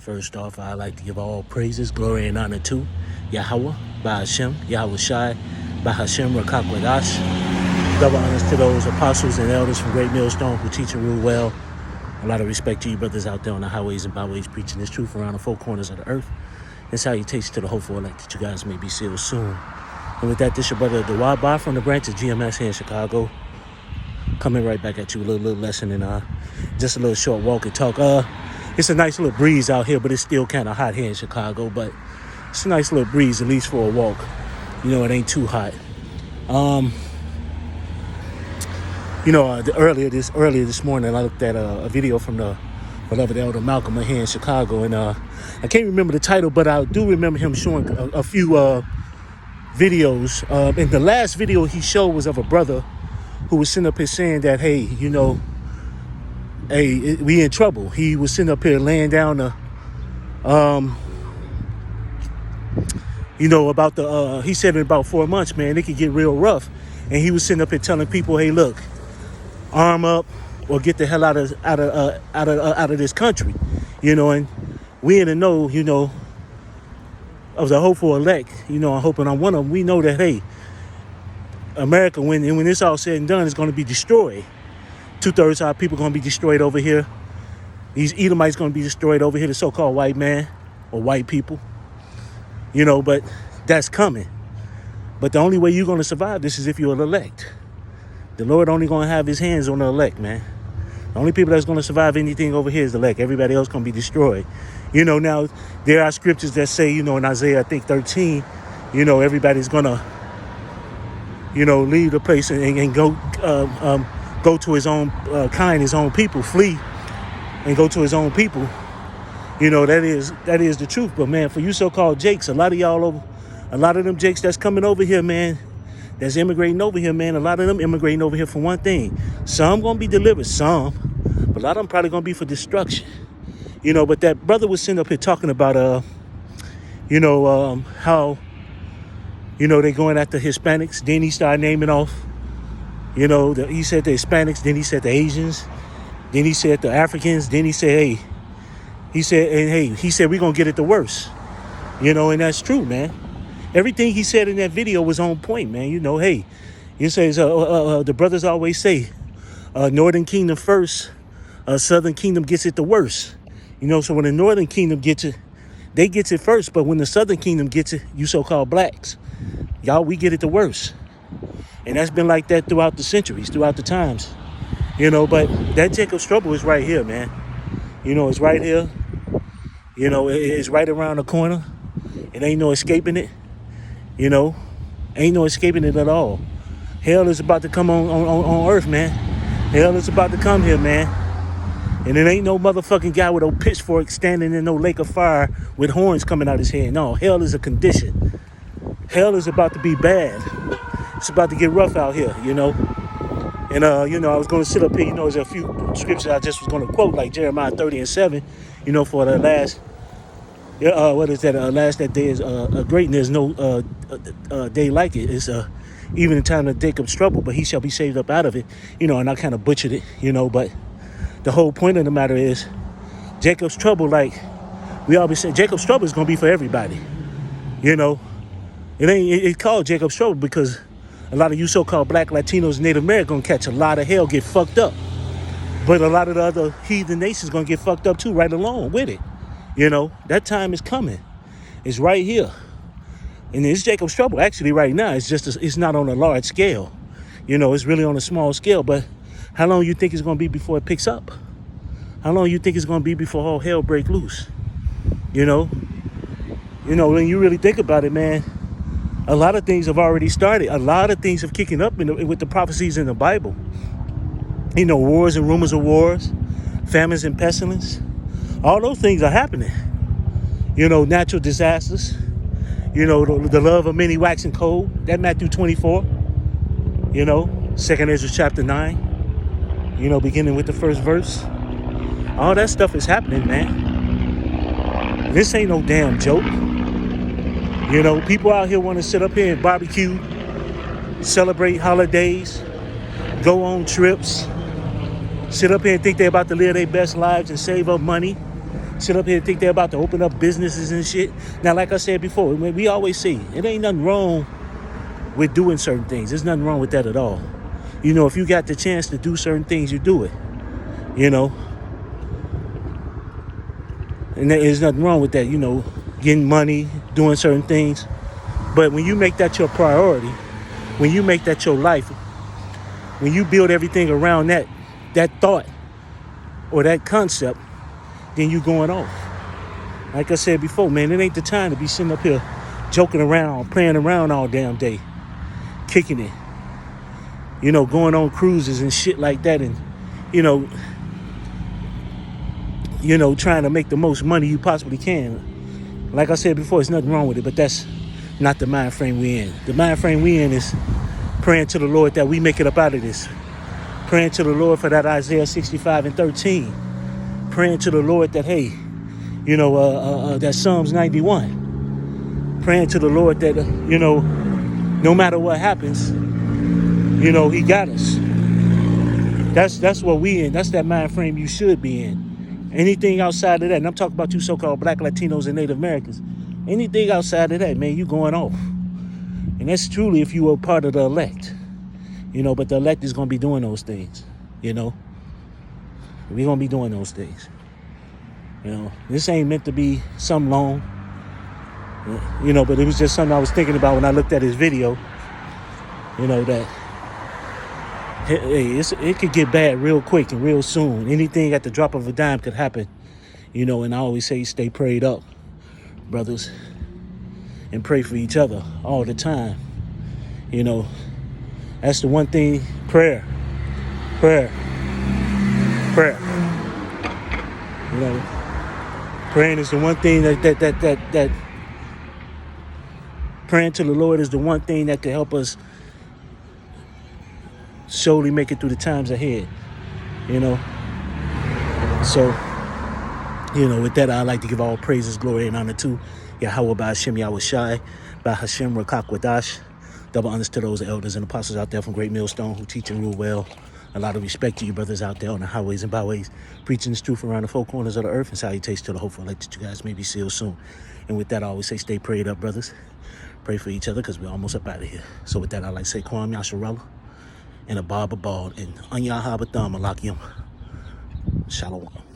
First off, I'd like to give all praises, glory, and honor to Yahweh, by Hashem, Yahweh Shai, by Hashem, Rakak Wadash. Double honors to those apostles and elders from Great Millstone who teach and rule well. A lot of respect to you brothers out there on the highways and byways preaching this truth around the four corners of the earth. And salutations to the hopeful elect that you guys may be sealed soon. And with that, this your brother Dawad Bar from the branch of GMS here in Chicago. Coming right back at you with a little lesson and just a little short walk and talk. It's a nice little breeze out here, but it's still kind of hot here in Chicago. But it's a nice little breeze, at least for a walk. You know, it ain't too hot. Earlier this morning, I looked at a video from the beloved Elder Malcolm here in Chicago, and I can't remember the title, but I do remember him showing a few videos. And the last video he showed was of a brother who was sitting up here saying that, hey, we in trouble. He was sitting up here laying down he said in about 4 months, man, it could get real rough. And he was sitting up here telling people, hey, look, arm up or get the hell out of this country, and we in the know, of the hopeful elect, I'm hoping I'm one of them. We know that, hey, America, when it's all said and done, is going to be destroyed. 2/3 of our people are going to be destroyed over here. These Edomites going to be destroyed over here, the so-called white man or white people, but that's coming. But the only way you're going to survive this is if you're an elect. The Lord only going to have his hands on the elect, man. The only people that's going to survive anything over here is the elect. Everybody else going to be destroyed. Now there are scriptures that say, in Isaiah, I think 13, everybody's going to, leave the place and go to his own kind, his own people, flee and go to his own people. That is the truth. But man, for you so-called Jakes, a lot of them Jakes that's coming over here, man, that's immigrating over here, man, a lot of them immigrating over here for one thing. Some gonna be delivered, but a lot of them probably gonna be for destruction. But that brother was sitting up here talking about how they going after Hispanics. Then he started naming off, he said the Hispanics, then he said the Asians, then he said the Africans, then he said, he said we're gonna get it the worst. And that's true, man. Everything he said in that video was on point, man. He says the brothers always say, Northern Kingdom first, Southern Kingdom gets it the worst. So when the Northern Kingdom gets it, they gets it first. But when the Southern Kingdom gets it, you so-called blacks, y'all, we get it the worst. And that's been like that throughout the centuries, throughout the times. But that Jacob's trouble is right here, man. It's right here. It's right around the corner. It ain't no escaping it. Ain't no escaping it at all. Hell is about to come on earth, man. Hell is about to come here, man. And it ain't no motherfucking guy with a pitchfork standing in no lake of fire with horns coming out his head. No, hell is a condition. Hell is about to be bad. It's about to get rough out here, And, I was going to sit up here, there's a few scriptures I just was going to quote, like Jeremiah 30:7, for the last... last that day is great, and there's no day like it. It's even in time of Jacob's trouble, but he shall be saved up out of it. And I kind of butchered it, but the whole point of the matter is Jacob's trouble, like we always say, Jacob's trouble is going to be for everybody. It's called Jacob's trouble because a lot of you so-called black, Latinos, and Native Americans going to catch a lot of hell, get fucked up. But a lot of the other heathen nations going to get fucked up too, right along with it. That time is coming. It's right here. And it's Jacob's trouble actually right now. It's not on a large scale. It's really on a small scale. But how long you think it's going to be before it picks up? How long you think it's going to be before all hell break loose? When you really think about it, man, a lot of things have already started. A lot of things have kicking up with the prophecies in the Bible. Wars and rumors of wars, famines and pestilence. All those things are happening. Natural disasters. The love of many waxing cold. That Matthew 24. 2nd Ezra chapter 9. Beginning with the first verse. All that stuff is happening, man. This ain't no damn joke. People out here want to sit up here and barbecue, celebrate holidays, go on trips, sit up here and think they're about to live their best lives and save up money. sit up here and think they're about to open up businesses and shit. Now, like I said before, we always say it ain't nothing wrong with doing certain things. There's nothing wrong with that at all. You know, if you got the chance to do certain things, you do it. You know, and there's nothing wrong with that. You know, getting money, doing certain things. But when you make that your priority, when you make that your life, when you build everything around that thought or that concept, then you going off. Like I said before, man, it ain't the time to be sitting up here joking around, playing around all damn day, kicking it, you know, going on cruises and shit like that, and you know, trying to make the most money you possibly can. Like I said before, there's nothing wrong with it, but that's not the mind frame we in. The mind frame we in is praying to the Lord that we make it up out of this. Praying to the Lord for that Isaiah 65:13. Praying to the Lord that, hey, that Psalms 91. Praying to the Lord that, no matter what happens, he got us. That's what we in. That's that mind frame you should be in. Anything outside of that, and I'm talking about you so-called Black, Latinos, and Native Americans. Anything outside of that, man, you going off. And that's truly if you were part of the elect. But the elect is going to be doing those things, We're going to be doing those things. This ain't meant to be some long, but it was just something I was thinking about when I looked at his video, that hey, it could get bad real quick and real soon. Anything at the drop of a dime could happen, and I always say stay prayed up, brothers, and pray for each other all the time. That's the one thing, prayer. Praying is the one thing that praying to the Lord is the one thing that can help us surely make it through the times ahead. So, with that, I'd like to give all praises, glory, and honor to Yahweh Ba'Hashem Yahushai, Ba'Hashem Rakak Wadash. Double honors to those elders and apostles out there from Great Millstone who teach and rule well. A lot of respect to you brothers out there on the highways and byways, preaching this truth around the four corners of the earth, and salutations to the hopeful elect that you guys may be sealed soon. And with that, I always say stay prayed up, brothers. Pray for each other because we're almost up out of here. So with that, I'd like to say Kwam Yasharella and a Baba Bald and Anya Habatham Malakium. Shalom.